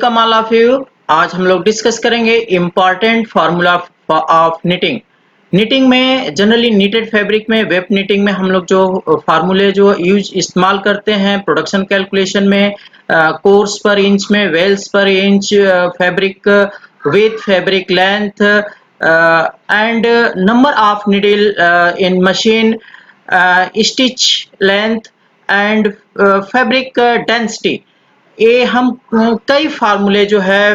Welcome all of you. आज हम लोग डिस्कस करेंगे important formula of knitting. Knitting में जनरली नीटेड फैब्रिक में वेब निटिंग में हम लोग जो फार्मूले जो यूज इस्तेमाल करते हैं प्रोडक्शन कैलकुलेशन में, कोर्स पर इंच में, Wales per inch, fabric width, fabric length and number of needle in machine, stitch length and fabric density. ये हम कई फार्मूले जो है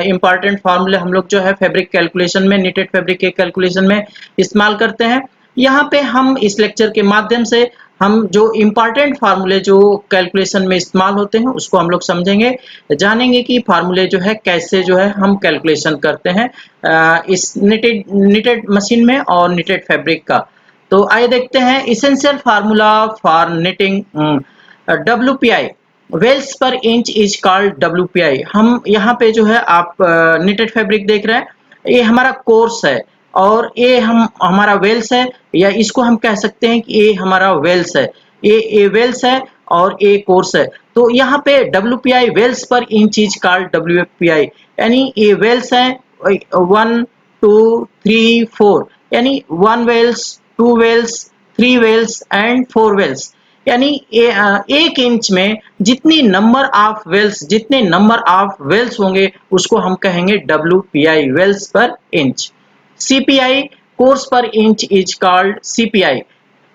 इम्पॉर्टेंट फार्मूले हम लोग जो है फैब्रिक कैलकुलेशन में, नीटेड फैब्रिक के कैलकुलेशन में इस्तेमाल करते हैं। यहाँ पे हम इस लेक्चर के माध्यम से हम जो इम्पॉर्टेंट फार्मूले जो कैलकुलेशन में इस्तेमाल होते हैं उसको हम लोग समझेंगे, जानेंगे कि फार्मूले जो है कैसे जो है हम कैलकुलेशन करते हैं इस नीटेड मशीन में और नीटेड फैब्रिक का। तो आइए देखते हैं essential formula for knitting. WPI wales per inch is called WPI। हम यहाँ पे जो है आप निटेड फैब्रिक देख रहे हैं, ये हमारा कोर्स है और ये हमारा वेल्स है, या इसको हम कह सकते हैं कि ये हमारा वेल्स है, ये वेल्स है और ये कोर्स है। तो यहाँ पे WPI wales per inch is called WPI, यानी ये वेल्स है 1 2 3 4, यानी 1 wales, 2 wales, 3 wales and 4 wales, यानी एक इंच में जितने नंबर ऑफ वेल्स होंगे उसको हम कहेंगे WPI wales per inch. CPI course per inch is called CPI।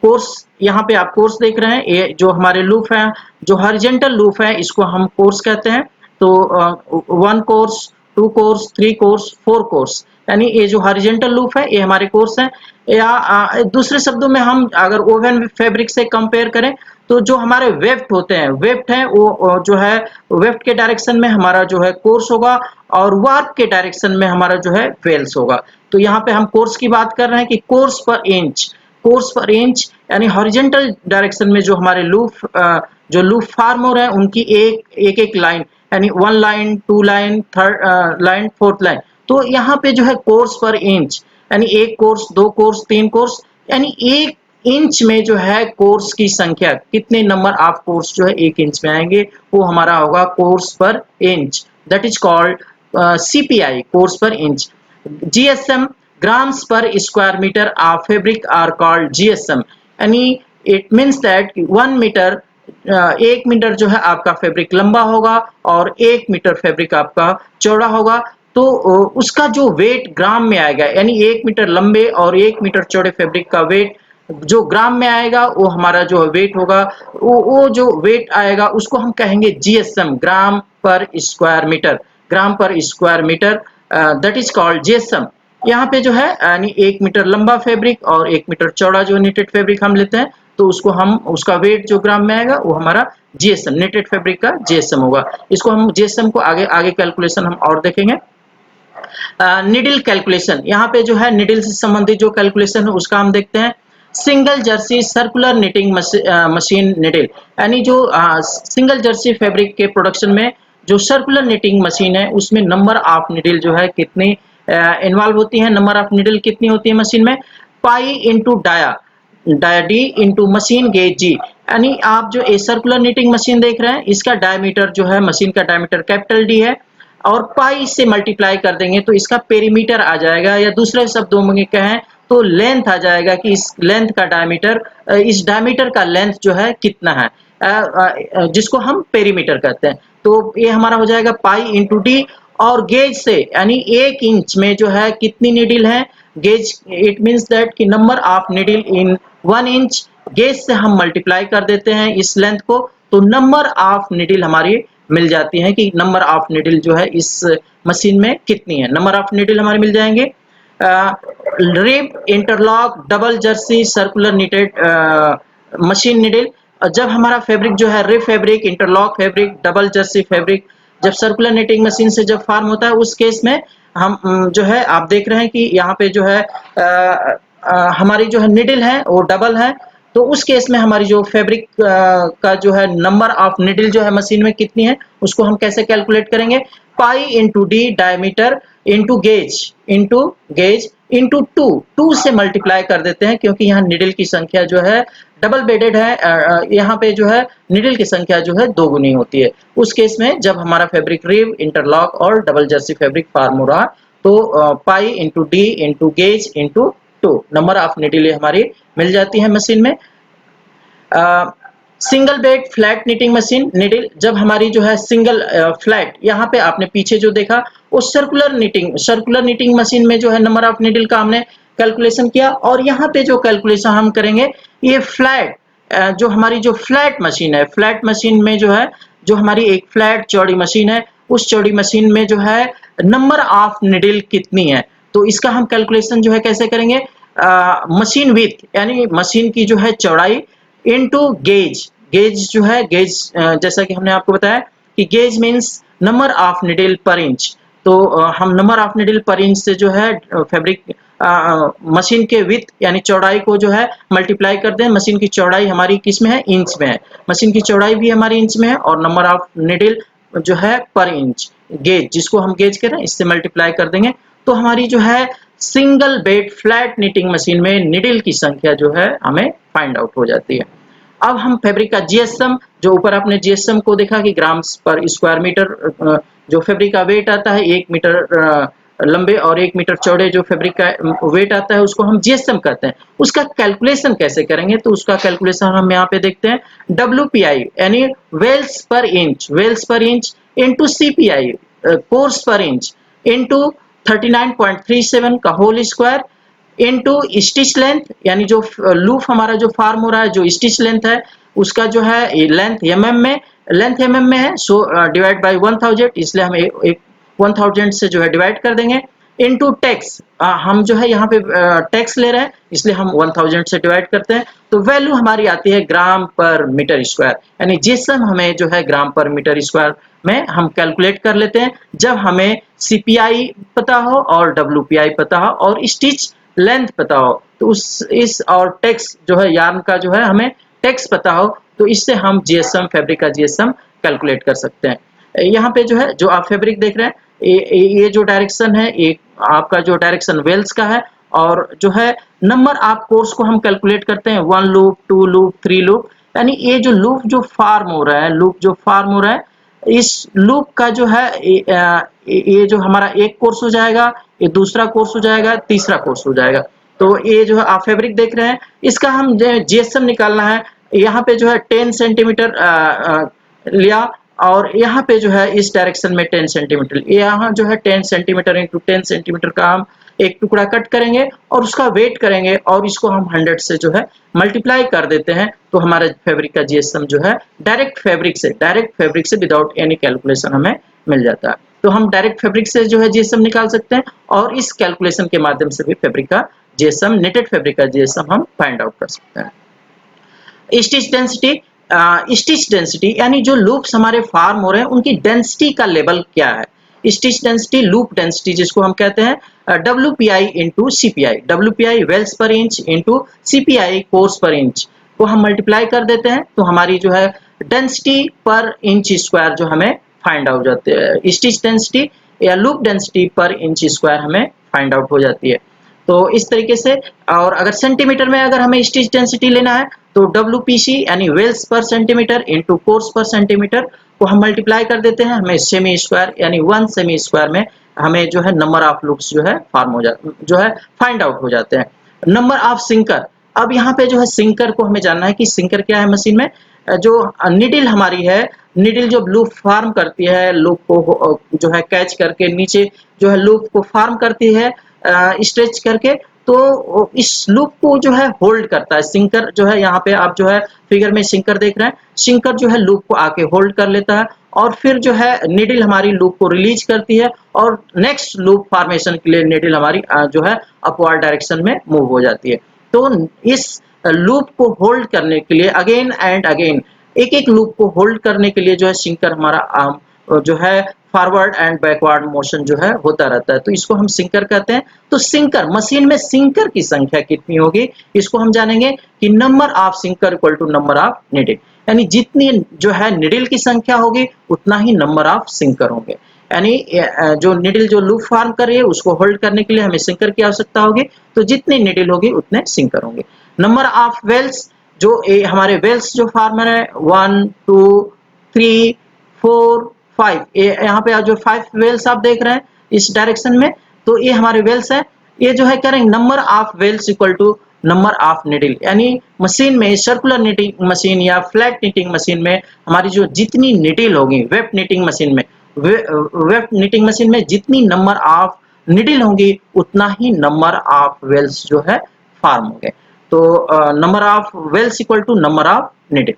Course यहाँ पे आप कोर्स देख रहे हैं, ये जो हमारे लूप है, जो हॉरिजॉन्टल लूप है, इसको हम कोर्स कहते हैं। तो 1 कोर्स, 2 कोर्स, 3 कोर्स, 4 कोर्स, यानी ये जो हॉरिजॉन्टल लूप है ये हमारे कोर्स है। या दूसरे शब्दों में हम अगर ओवन फैब्रिक से कंपेयर करें तो जो हमारे वेफ्ट होते हैं, वेफ्ट है वो जो है वेफ्ट के डायरेक्शन में हमारा जो है कोर्स होगा और वार्प के डायरेक्शन में हमारा जो है वेल्स होगा। तो यहाँ पे हम कोर्स की बात कर रहे हैं कि कोर्स पर इंच यानी हॉरिजॉन्टल डायरेक्शन में जो हमारे जो लूप फार्म हो रहे हैं उनकी एक लाइन, यानी 1 line, 2 line, 3rd line, 4th line. तो यहाँ पे जो है कोर्स पर इंच यानी 1 कोर्स, 2 कोर्स, 3 कोर्स, यानी 1 इंच में जो है कोर्स की संख्या, कितने नंबर ऑफ कोर्स जो है 1 इंच में आएंगे वो हमारा होगा course per inch, that is called CPI course per inch. GSM grams per square metre of fabric are called GSM, यानी it means that 1 metre, 1 metre जो है आपका फैब्रिक लंबा होगा और 1 मीटर फैब्रिक आपका चौड़ा होगा। तो उसका जो वेट ग्राम में आएगा, यानी 1 मीटर लंबे और 1 मीटर चौड़े फैब्रिक का वेट जो ग्राम में आएगा वो हमारा जो वेट होगा, वो जो वेट आएगा उसको हम कहेंगे GSM, gram per square metre, gram per square metre, that is called GSM। यहाँ पे जो है यानी 1 मीटर लंबा फैब्रिक और 1 मीटर चौड़ा जो नीटेड फैब्रिक हम लेते हैं तो उसको हम, उसका वेट जो ग्राम में आएगा वो हमारा GSM, नीटेड फैब्रिक का GSM होगा। इसको हम GSM को आगे कैलकुलेशन हम और देखेंगे। निडल कैलकुलेशन, यहाँ पे जो है निडल से संबंधित जो कैलकुलेशन है उसका हम देखते हैं। Single Jersey circular knitting machine needle, यानी जो सिंगल जर्सी फैब्रिक के प्रोडक्शन में जो सर्कुलर निटिंग मशीन है उसमें नंबर ऑफ निडल जो है कितनी इन्वॉल्व होती है, नंबर ऑफ निडल कितनी होती है मशीन में, pi into dia D into machine gauge जी। यानी आप जो ए सर्कुलर निटिंग मशीन देख रहे हैं इसका डायमीटर जो है, मशीन का डायमीटर कैपिटल डी है और पाई से मल्टीप्लाई कर देंगे तो इसका पेरीमीटर आ जाएगा, या दूसरे शब्दों में कहें तो लेंथ आ जाएगा कि इस लेंथ का डायमीटर, इस डायमीटर का लेंथ जो है कितना है, जिसको हम पेरीमीटर कहते हैं। तो ये हमारा हो जाएगा पाई इंटू डी। और गेज से, यानी 1 इंच में जो है कितनी नीडल है, गेज इट मीन्स दैट कि number of needle in 1 inch, gauge से हम मल्टीप्लाई कर देते हैं इस लेंथ को तो नंबर ऑफ नीडल हमारी मिल जाती है कि नंबर ऑफ नीडल जो है इस मशीन में कितनी है। नंबर ऑफ नीडल हमारे मिल जाएंगे। Rib interlock double Jersey circular knitted machine needle, जब हमारा फैब्रिक जो है rib fabric, interlock fabric, double Jersey fabric जब सर्कुलर निटिंग मशीन से जब फॉर्म होता है उस केस में हम जो है आप देख रहे हैं कि यहाँ पे जो है हमारी जो है निडल है वो डबल है तो उस केस में हमारी जो फैब्रिक का जो है नंबर ऑफ निडल जो है मशीन में कितनी है, उसको हम कैसे कैलकुलेट करेंगे, pi into D diameter into gauge into two से मल्टीप्लाई कर देते हैं, क्योंकि यहाँ निडल की संख्या जो है डबल बेडेड है, यहाँ पे जो है निडल की संख्या जो है दोगुनी होती है। उस केस में जब हमारा फैब्रिक रिब, इंटरलॉक और डबल जर्सी फैब्रिक फार्म हो रहा, तो pi into D into gauge into two number of needle हमारी मिल जाती है मशीन में। Single bed flat knitting machine needle, जब हमारी जो है सिंगल फ्लैट, यहाँ पे आपने पीछे जो देखा वो सर्कुलर निटिंग मशीन में जो है नंबर ऑफ निडल का हमने कैलकुलेशन किया, और यहाँ पे जो कैलकुलेशन हम करेंगे ये फ्लैट, जो हमारी जो फ्लैट मशीन है, फ्लैट मशीन में जो है, जो हमारी एक फ्लैट चौड़ी मशीन है, उस चौड़ी मशीन में जो है नंबर ऑफ निडल कितनी है, तो इसका हम कैलकुलेशन जो है कैसे करेंगे, मशीन विथ यानी मशीन की जो है चौड़ाई इनटू गेज, गेज जो है गेज, जैसा कि हमने आपको बताया कि gauge means number of needle पर इंच, तो हम नंबर ऑफ निडल पर इंच से जो है फैब्रिक मशीन के विथ यानी चौड़ाई को जो है मल्टीप्लाई करते हैं। मशीन की चौड़ाई हमारी किस में है, इंच में है, मशीन की चौड़ाई भी हमारी इंच में है, और नंबर ऑफ निडल जो है पर इंच, गेज जिसको हम गेज कह रहे हैं इससे मल्टीप्लाई कर देंगे, तो हमारी जो है single bed flat knitting machine में निडल की संख्या जो है हमें फाइंड आउट हो जाती है। अब हम फैब्रिक का जीएसएम, जो ऊपर आपने जीएसएम को देखा कि ग्राम्स पर स्क्वायर मीटर जो फैब्रिक का वेट आता है, 1 मीटर लंबे और 1 मीटर चौड़े जो फैब्रिक का वेट आता है उसको हम जीएसएम कहते हैं। उसका कैलकुलेशन कैसे करेंगे, तो उसका कैलकुलेशन हम यहाँ पे देखते हैं, डब्ल्यूपीआई यानी wales per inch into CPI course per inch into 39.37 का whole square into stitch length, यानी जो लूप हमारा जो फार्म हो रहा है, जो स्टिच लेंथ है उसका जो है लेंथ एमएम में है, सो डिवाइड बाय 1000, इसलिए हम एक 1000 से जो है डिवाइड कर देंगे, इनटू टैक्स, हम जो है यहाँ पे टैक्स ले रहे हैं इसलिए हम 1000 से डिवाइड करते हैं, तो वैल्यू हमारी आती है ग्राम पर मीटर स्क्वायर, यानी जिसम हमें जो है ग्राम पर मीटर स्क्वायर में हम कैलकुलेट कर लेते हैं जब हमें सीपीआई पता हो और डब्ल्यूपीआई पता हो और स्टिच लेंथ पता हो, तो इस और टैक्स जो है यार्न का जो है हमें टैक्स पता हो, तो इससे हम जीएसएम फैब्रिक का जीएसएम कैलकुलेट कर सकते हैं। यहाँ पे जो है जो आप फैब्रिक देख रहे हैं, ये जो डायरेक्शन है, एक आपका जो डायरेक्शन वेल्स का है, और जो है नंबर ऑफ कोर्स को हम कैलकुलेट करते हैं 1 लूप 2 लूप 3 लूप, यानी ये जो लूप जो फार्म हो रहा है, इस लूप का जो है ये जो हमारा एक कोर्स हो जाएगा, ये दूसरा कोर्स हो जाएगा, तीसरा कोर्स हो जाएगा, तो ये जो है आप फैब्रिक देख रहे हैं इसका हम जीएसएम निकालना है, यहाँ पे जो है 10 सेंटीमीटर लिया, और यहाँ पे जो है इस डायरेक्शन में 10 सेंटीमीटर, यहाँ जो है 10 सेंटीमीटर इंटू 10 सेंटीमीटर का हम एक टुकड़ा कट करेंगे और उसका वेट करेंगे, और इसको हम 100 से जो है मल्टीप्लाई कर देते हैं, तो हमारे फैब्रिक का जीएसएम जो है डायरेक्ट फैब्रिक से विदाउट एनी कैलकुलेशन हमें मिल जाता है। तो हम डायरेक्ट फैब्रिक से जो है जीएसएम निकाल सकते हैं, और इस कैलकुलेशन के माध्यम से भी फैब्रिक का जीएसएम, नेटेड फैब्रिक का जीएसएम हम फाइंड आउट कर सकते हैं। स्टिच डेंसिटी यानी जो लूप्स हमारे फार्म हो रहे हैं उनकी डेंसिटी का लेवल क्या है, स्टिच डेंसिटी, लूप डेंसिटी जिसको हम कहते हैं WPI into CPI, WPI wales per inch into CPI course per inch को हम मल्टीप्लाई कर देते हैं, तो हमारी जो है डेंसिटी पर इंच स्क्वायर जो हमें फाइंड आउट हो जाती है, स्टिच डेंसिटी या लूप डेंसिटी पर इंच स्क्वायर हमें फाइंड आउट हो जाती है। तो इस तरीके से, और अगर सेंटीमीटर में अगर हमें स्टिच डेंसिटी लेना है तो डब्ल्यूपीसी यानी वेल्स पर सेंटीमीटर इंटू कोर्स पर सेंटीमीटर को हम मल्टीप्लाई कर देते हैं, हमें सेमी स्क्वायर यानी 1 सेमी स्क्वायर में हमें जो है नंबर ऑफ लूप्स जो है फाइंड आउट हो जाते हैं। नंबर ऑफ सिंकर, अब यहाँ पे जो है सिंकर को हमें जानना है कि सिंकर क्या है मशीन में, जो निडल हमारी है, निडल जो लूप फार्म करती है, लूप को जो है कैच करके नीचे जो है लूप को फार्म करती है स्ट्रेच करके, तो इस लूप को जो है होल्ड करता है सिंकर, जो है यहाँ पे आप जो है फिगर में सिंकर देख रहे हैं, सिंकर जो है लूप को आके होल्ड कर लेता है, और फिर जो है निडल हमारी लूप को रिलीज करती है, और नेक्स्ट लूप फॉर्मेशन के लिए निडल हमारी जो है अपवर्ड डायरेक्शन में मूव हो जाती है। तो इस लूप को होल्ड करने के लिए अगेन एंड अगेन एक एक लूप को होल्ड करने के लिए जो है सिंकर हमारा जो है फॉरवर्ड एंड बैकवर्ड मोशन जो है होता रहता है, तो इसको हम सिंकर कहते हैं। तो सिंकर, मशीन में सिंकर की संख्या कितनी होगी, इसको हम जानेंगे कि number of sinker equal to number of needle, यानी जितनी जो है निडल की संख्या होगी उतना ही नंबर ऑफ सिंकर होंगे। यानी जो निडल जो लूप फॉर्म कर रही है उसको होल्ड करने के लिए हमें सिंकर की आवश्यकता होगी, तो जितनी निडल होगी उतने सिंकर होंगे। नंबर ऑफ वेल्स, जो हमारे वेल्स जो फार्मर है 1 2 3 4 5, यहाँ पे जो 5 वेल्स आप देख रहे हैं इस डायरेक्शन में, तो ये हमारे वेल्स है। ये जो है कह रहे हैं number of wales equal to number of needle, यानी मशीन में सर्कुलर निटिंग मशीन या फ्लैट निटिंग मशीन में हमारी जो जितनी निडल होगी, वेब निटिंग मशीन में वेब निटिंग मशीन में जितनी नंबर ऑफ निडल होंगी उतना ही नंबर ऑफ वेल्स जो है फॉर्म होंगे। तो number of wales equal to number of needle.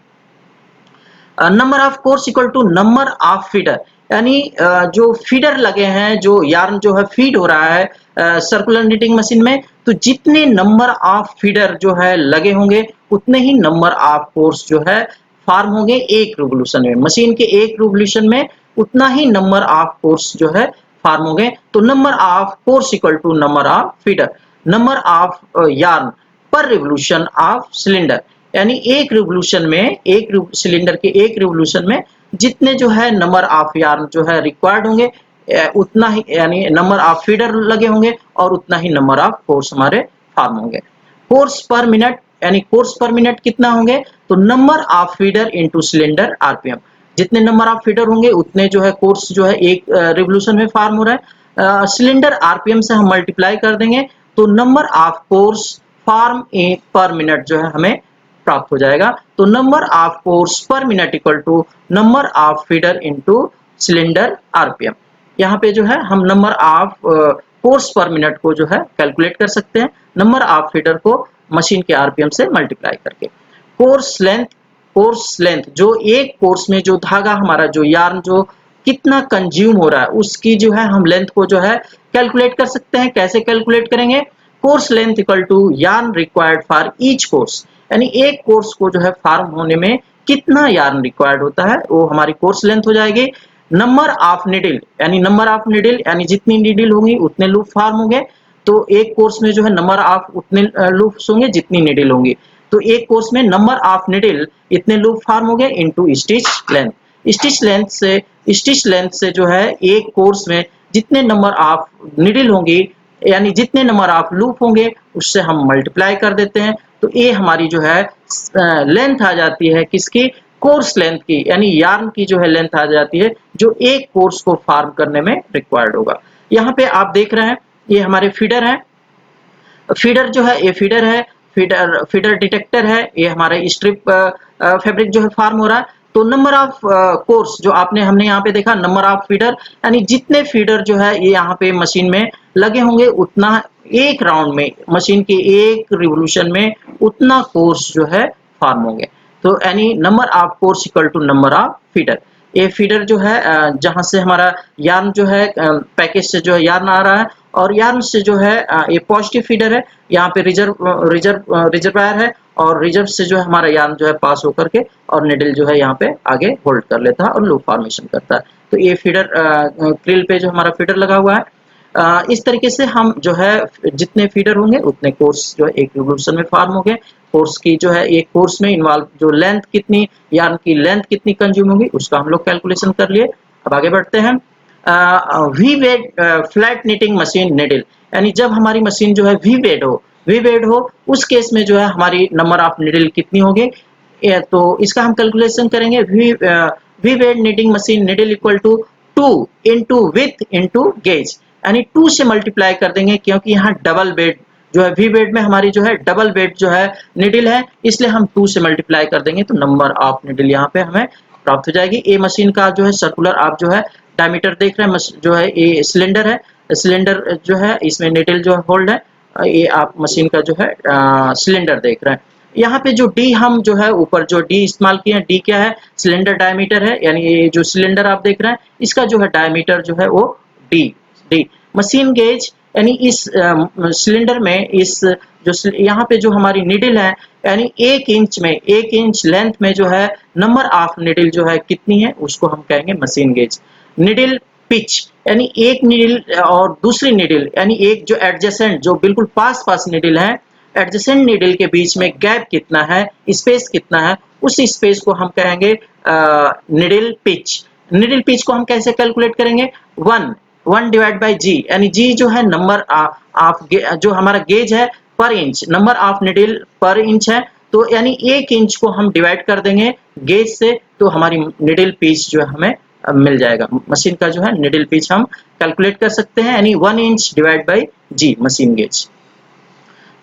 Number of course equal to number of feeder, यानी जो फीडर लगे हैं, जो यार्न जो है फीड हो रहा है सर्कुलर निटिंग मशीन में, तो जितने नंबर ऑफ फीडर जो है लगे होंगे उतने ही नंबर ऑफ कोर्स जो है फॉर्म होंगे एक रिवोल्यूशन में। मशीन के एक रिवोल्यूशन में उतना ही नंबर ऑफ कोर्स जो है फॉर्म होंगे। तो number of course equal to number of feeder. Number of yarn per revolution of cylinder, यानी एक रिवोल्यूशन में, एक सिलेंडर के एक रिवोल्यूशन में जितने जो है नंबर ऑफ यार्न जो है रिक्वायर्ड होंगे उतना ही, यानी नंबर ऑफ फीडर लगे होंगे और उतना ही नंबर ऑफ कोर्स हमारे फॉर्म होंगे। कोर्स पर मिनट, यानी कोर्स पर मिनट कितना होंगे, तो number of feeder into cylinder RPM. जितने नंबर ऑफ फीडर होंगे उतने जो है कोर्स जो है एक रिवोल्यूशन में फॉर्म हो रहा है। सिलेंडर आरपीएम से हम मल्टीप्लाई कर देंगे तो number of course form per minute जो है हमें प्राप्त हो जाएगा। तो number of course per minute equal to number of feeder into cylinder RPM. यहाँ पे जो है हम number of course per minute को जो है कैलकुलेट कर सकते हैं नंबर ऑफ फीडर को मशीन के आरपीएम से मल्टीप्लाई करके। कोर्स लेंथ, कोर्स लेंथ जो एक कोर्स में जो धागा हमारा जो यार्न जो कितना कंज्यूम हो रहा है उसकी जो है हम लेंथ को जो है कैलकुलेट कर सकते हैं। कैसे कैलकुलेट करेंगे, course length equal to yarn required for each course, यानी एक कोर्स को जो है फॉर्म होने में कितना यार्न रिक्वायर्ड होता है वो हमारी कोर्स लेंथ हो जाएगी। नंबर ऑफ निडल, यानी नंबर ऑफ निडल, यानी जितनी निडल होंगी उतने लूप फॉर्म होंगे। तो एक कोर्स में जो है नंबर ऑफ उतने लूप्स होंगे जितनी निडल होंगी, तो एक कोर्स में नंबर ऑफ निडल इतने लूप फॉर्म होंगे into stitch length. Stitch length से जो है एक कोर्स में जितने नंबर ऑफ निडल होंगी, यानी जितने नंबर ऑफ लूप होंगे उससे हम मल्टीप्लाई कर देते हैं, तो ये हमारी जो है लेंथ आ जाती है किसकी, कोर्स लेंथ की, यानी यार्न की जो है लेंथ आ जाती है जो एक कोर्स को फॉर्म करने में रिक्वायर्ड होगा। यहाँ पे आप देख रहे हैं ये हमारे फीडर है। फीडर जो है ये फीडर है, फीडर डिटेक्टर है, ये हमारा स्ट्रिप फैब्रिक जो है फॉर्म हो रहा है। तो नंबर ऑफ कोर्स जो हमने यहाँ पे देखा नंबर ऑफ फीडर, यानी जितने फीडर जो है ये यहाँ पे मशीन में लगे होंगे उतना एक राउंड में, मशीन के एक रिवोल्यूशन में उतना कोर्स जो है फॉर्म होंगे। तो यानी number of course equal to number of feeder. ये फीडर जो है जहां से हमारा यार्न जो है पैकेज से जो है यार्न आ रहा है और यार्न से जो है ये पॉजिटिव फीडर है, यहाँ पे रिजर्वायर है और रिजर्व से जो है हमारा यार्न जो है पास होकर के और निडल जो है यहाँ पे आगे होल्ड कर लेता है और लूप फॉर्मेशन करता है। तो ये फीडर क्रिल पे जो हमारा फीडर लगा हुआ है, इस तरीके से हम जो है जितने फीडर होंगे उतने कोर्स जो है एक रिवोल्यूशन में फॉर्म होंगे। कोर्स की जो है एक कोर्स में इन्वॉल्व जो लेंथ कितनी, यार्न की लेंथ कितनी कंज्यूम होगी उसका हम लोग कैलकुलेशन कर लिए। अब आगे बढ़ते हैं। V bed flat knitting machine needle, यानी जब हमारी मशीन जो है वी वेड हो उस केस में जो है हमारी नंबर ऑफ निडल कितनी होगी, तो इसका हम कैलकुलेशन करेंगे। V bed knitting machine needle equal to 2 into width into gauge, यानी 2 से मल्टीप्लाई कर देंगे क्योंकि यहाँ डबल बेड जो है वी बेड में हमारी जो है डबल बेड जो है निडल है, इसलिए हम 2 से मल्टीप्लाई कर देंगे तो नंबर ऑफ निडल यहाँ पे हमें प्राप्त हो जाएगी। ये मशीन का जो है सर्कुलर आप जो है डायमीटर देख रहे हैं, जो है ये सिलेंडर है, सिलेंडर जो है इसमें निडल जो होल्ड है, ये आप मशीन का जो है सिलेंडर देख रहे हैं। यहाँ पे जो डी हम जो है ऊपर जो डी इस्तेमाल किए हैं, डी क्या है, सिलेंडर डायमीटर है, यानी ये जो सिलेंडर आप देख रहे हैं इसका जो है डायमीटर जो है वो डी। मशीन गेज, यानी इस सिलेंडर में इस जो यहाँ पे जो हमारी निडल है, यानी 1 इंच लेंथ में जो है नंबर ऑफ निडल जो है कितनी है उसको हम कहेंगे मशीन गेज। निडिल पिच, यानी एक निडिल और दूसरी निडिल, यानी एक जो एडजेसेंट, जो बिल्कुल पास पास निडिल है, एडजेसेंट निडिल के बीच में गैप कितना है, स्पेस कितना है, उस स्पेस को हम कहेंगे निडिल पिच। निडिल पिच को हम कैसे कैलकुलेट करेंगे? 1 डिवाइड बाई जी, यानी जी जो है नंबर ऑफ, जो हमारा गेज है पर इंच, नंबर ऑफ निडिल पर इंच है, तो यानी 1 इंच को हम डिवाइड कर देंगे गेज से, तो हमारी निडिल पिच जो है हमें मिल जाएगा। मशीन का जो है निडिल पिच हम कैलकुलेट कर सकते हैं, यानी 1 inch divide by G machine gauge.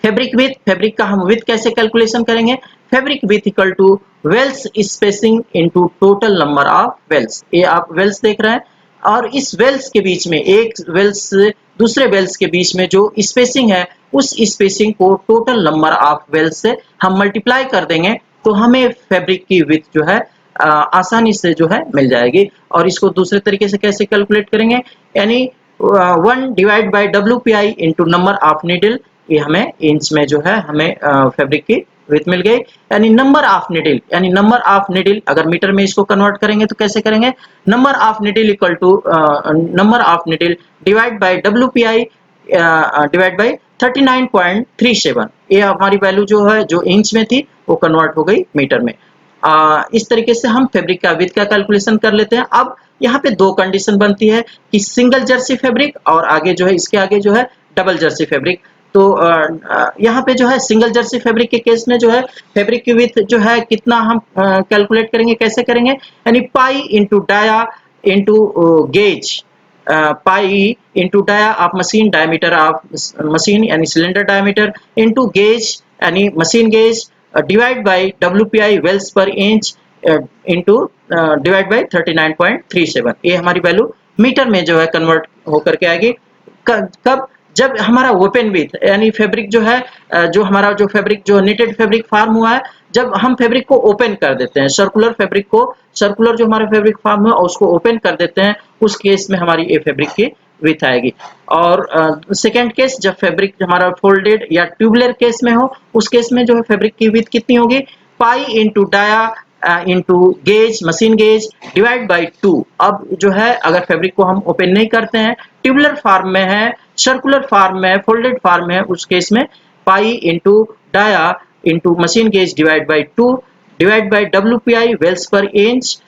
Fabric width, fabric का हम विथ कैसे कैलकुलेशन करेंगे? Fabric width equal to wales spacing into total number of wales. ये आप वेल्स देख रहे हैं, और इस वेल्स के बीच में, एक वेल्स से दूसरे वेल्स के बीच में जो स्पेसिंग है, उस स्पेसिंग को टोटल नंबर ऑफ वेल्स से हम मल्टीप्लाई कर देंगे, तो हमें फैब्रिक की विथ जो है आसानी से जो है मिल जाएगी। और इसको दूसरे तरीके से कैसे कैलकुलेट करेंगे? यानी 1 divide by WPI into number of needle, ये हमें इंच में जो है हमें फैब्रिक की विड्थ मिल गई। यानी नंबर ऑफ निडल, यानी नंबर ऑफ निडल अगर मीटर में इसको कन्वर्ट करेंगे तो कैसे करेंगे? Number of needle equal to number of needle divide by WPI divide by 39.37। ये हमारी वैल्यू जो है, जो इंच में थी, वो कन्वर्ट हो गई मीटर में। इस तरीके से हम फैब्रिक का विड्थ का कैलकुलेशन कर लेते हैं। अब यहाँ पे दो कंडीशन बनती है कि सिंगल जर्सी फैब्रिक और आगे जो है, इसके आगे जो है डबल जर्सी फैब्रिक। तो यहाँ पे जो है सिंगल जर्सी फैब्रिक के केस में जो है फैब्रिक की विड्थ जो है कितना हम कैलकुलेट करेंगे, कैसे करेंगे? यानी pi into dia into gauge, pi into dia of machine diameter of machine, यानी सिलेंडर डायमीटर, इंटू गेज यानी machine gauge, divide by WPI wales per inch, into divide by 39.37। ये हमारी वैल्यू मीटर में जो है कन्वर्ट होकर के आएगी। कब? जब हमारा ओपन विथ, यानी फैब्रिक जो है, जो हमारा जो फैब्रिक जो निटेड फैब्रिक फार्म हुआ है, जब हम फैब्रिक को ओपन कर देते हैं, सर्कुलर फैब्रिक को, सर्कुलर जो हमारा फैब्रिक फार्म है उसको ओपन कर देते हैं, उस केस में हमारी ये फैब्रिक की विथ आएगी। और सेकेंड केस, जब फैब्रिक हमारा फोल्डेड या ट्यूबुलर केस में हो, उस केस में जो है फैब्रिक की विथ कितनी होगी? Pi into dia into gauge machine gauge divide by 2। अब जो है अगर फैब्रिक को हम ओपन नहीं करते हैं, ट्यूबुलर फॉर्म में है, सर्कुलर फॉर्म में, फोल्डेड फॉर्म में, उस केस में pi into dia into machine gauge divide by 2 divide by WPI wales per inch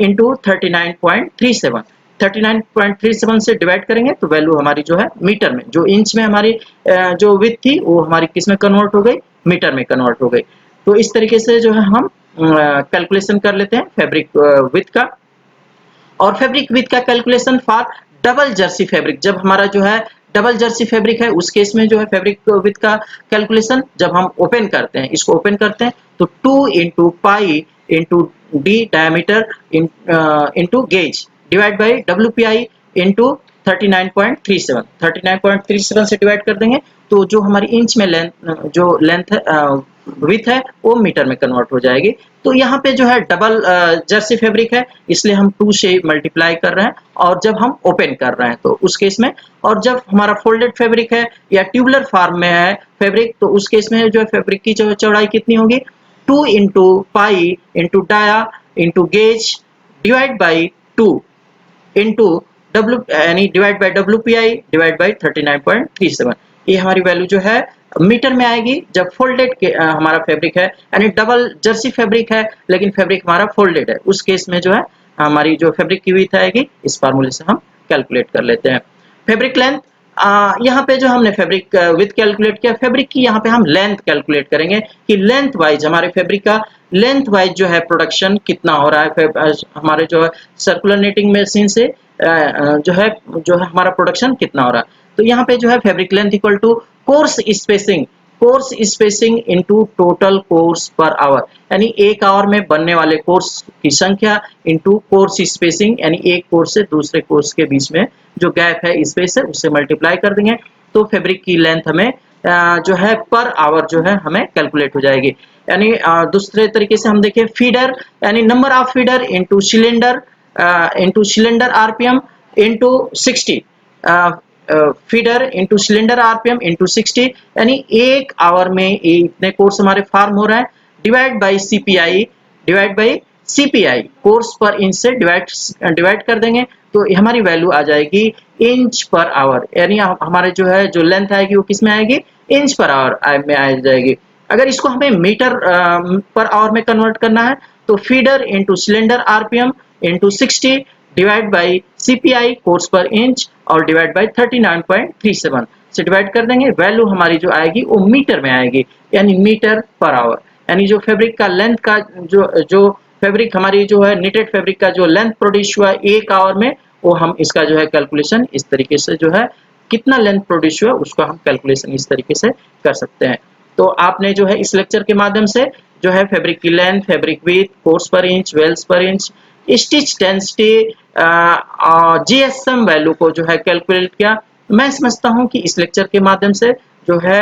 into 39.37। 39.37 से डिवाइड करेंगे तो वैल्यू हमारी जो है मीटर में, जो इंच में हमारी जो विथ थी, वो हमारी किस में कन्वर्ट हो गई? मीटर में कन्वर्ट हो गई। तो इस तरीके से जो है हम कैलकुलेशन कर लेते हैं फैब्रिक विथ का। और फैब्रिक विथ का calculation for double Jersey fabric, जब हमारा जो है डबल जर्सी फैब्रिक है, उस केस में जो है फैब्रिक विथ का कैलकुलेशन जब हम ओपन करते हैं, इसको ओपन करते हैं, तो 2 into pi into D diameter into gauge divide by WPI into 39.37। 39.37 से डिवाइड कर देंगे तो जो हमारी इंच में जो लेंथ है, विथ है, वो मीटर में कन्वर्ट हो जाएगी। तो यहाँ पे जो है डबल जर्सी फैब्रिक है, इसलिए हम 2 से मल्टीप्लाई कर रहे हैं, और जब हम ओपन कर रहे हैं तो उस केस में, और जब हमारा फोल्डेड फैब्रिक है या ट्यूबुलर फॉर्म में है फैब्रिक, तो उस केस में जो है फैब्रिक की जो चौड़ाई कितनी होगी? 2 into pi into dia into gauge divide by 2 into W, यानी divide by WPI divide by 39.37। ये हमारी वैल्यू जो है मीटर में आएगी जब फोल्डेड के हमारा फैब्रिक है, यानी डबल जर्सी फैब्रिक है लेकिन फैब्रिक हमारा फोल्डेड है, उस केस में जो है हमारी जो फैब्रिक की विड्थ आएगी, इस फार्मूले से हम कैलकुलेट कर लेते हैं। फैब्रिक लेंथ, यहाँ पे जो हमने फैब्रिक विड्थ कैलकुलेट किया, फैब्रिक की यहाँ पे हम लेंथ कैलकुलेट करेंगे कि लेंथ वाइज हमारे फैब्रिक का लेंथ वाइज जो है प्रोडक्शन कितना हो रहा है, हमारे जो है सर्कुलर नीटिंग मशीन से जो है हमारा प्रोडक्शन कितना हो रहा है। तो यहाँ पे जो है fabric length equal to course spacing into total course per hour, यानी एक आवर में बनने वाले कोर्स की संख्या इनटू कोर्स स्पेसिंग, यानी एक कोर्स से दूसरे कोर्स के बीच में जो गैप है, स्पेस है, उससे मल्टीप्लाई कर देंगे तो फैब्रिक की लेंथ हमें जो है पर आवर जो है हमें कैलकुलेट हो जाएगी। यानी दूसरे तरीके से हम देखें, फीडर यानी number of feeder into cylinder RPM into 60, feeder into cylinder RPM into 60, यानी एक आवर में इतने कोर्स हमारे फार्म हो रहा है, divide by CPI divide by CPI course per inch से डिवाइड कर देंगे तो हमारी वैल्यू आ जाएगी इंच पर आवर, यानी हमारे जो है जो लेंथ आएगी वो किस में आएगी, इंच पर आवर में आ जाएगी। अगर इसको हमें मीटर पर आवर में कन्वर्ट करना है तो feeder into cylinder RPM into 60 divide by CPI course per inch और डिवाइड बाई 39.37 से डिवाइड कर देंगे। वैल्यू हमारी जो आएगी वो मीटर में आएगी, यानी मीटर पर आवर। यानी जो फैब्रिक का लेंथ का जो फैब्रिक हमारी जो है निटेड फैब्रिक का जो लेंथ प्रोड्यूस हुआ 1 आवर में, वो हम इसका जो है कैलकुलेशन इस तरीके से जो है कितना लेंथ प्रोड्यूस हुआ उसको हम कैलकुलेशन इस तरीके से कर सकते हैं। तो आपने जो है इस लेक्चर के माध्यम से जो है फैब्रिक की length, fabric width, course per inch, Wales per inch, stitch density, GSM value को जो है कैलकुलेट किया। मैं समझता हूं कि इस लेक्चर के माध्यम से जो है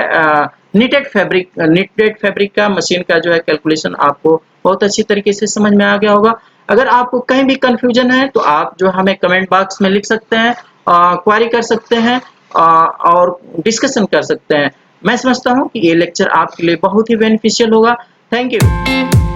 निटेड फैब्रिक का मशीन का जो है कैलकुलेशन आपको बहुत अच्छी तरीके से समझ में आ गया होगा। अगर आपको कहीं भी कंफ्यूजन है तो आप जो हमें कमेंट बॉक्स में लिख सकते हैं, क्वेरी कर सकते हैं और डिस्कशन कर सकते हैं। मैं समझता हूं कि ये लेक्चर आपके लिए बहुत ही बेनिफिशियल होगा। Thank you.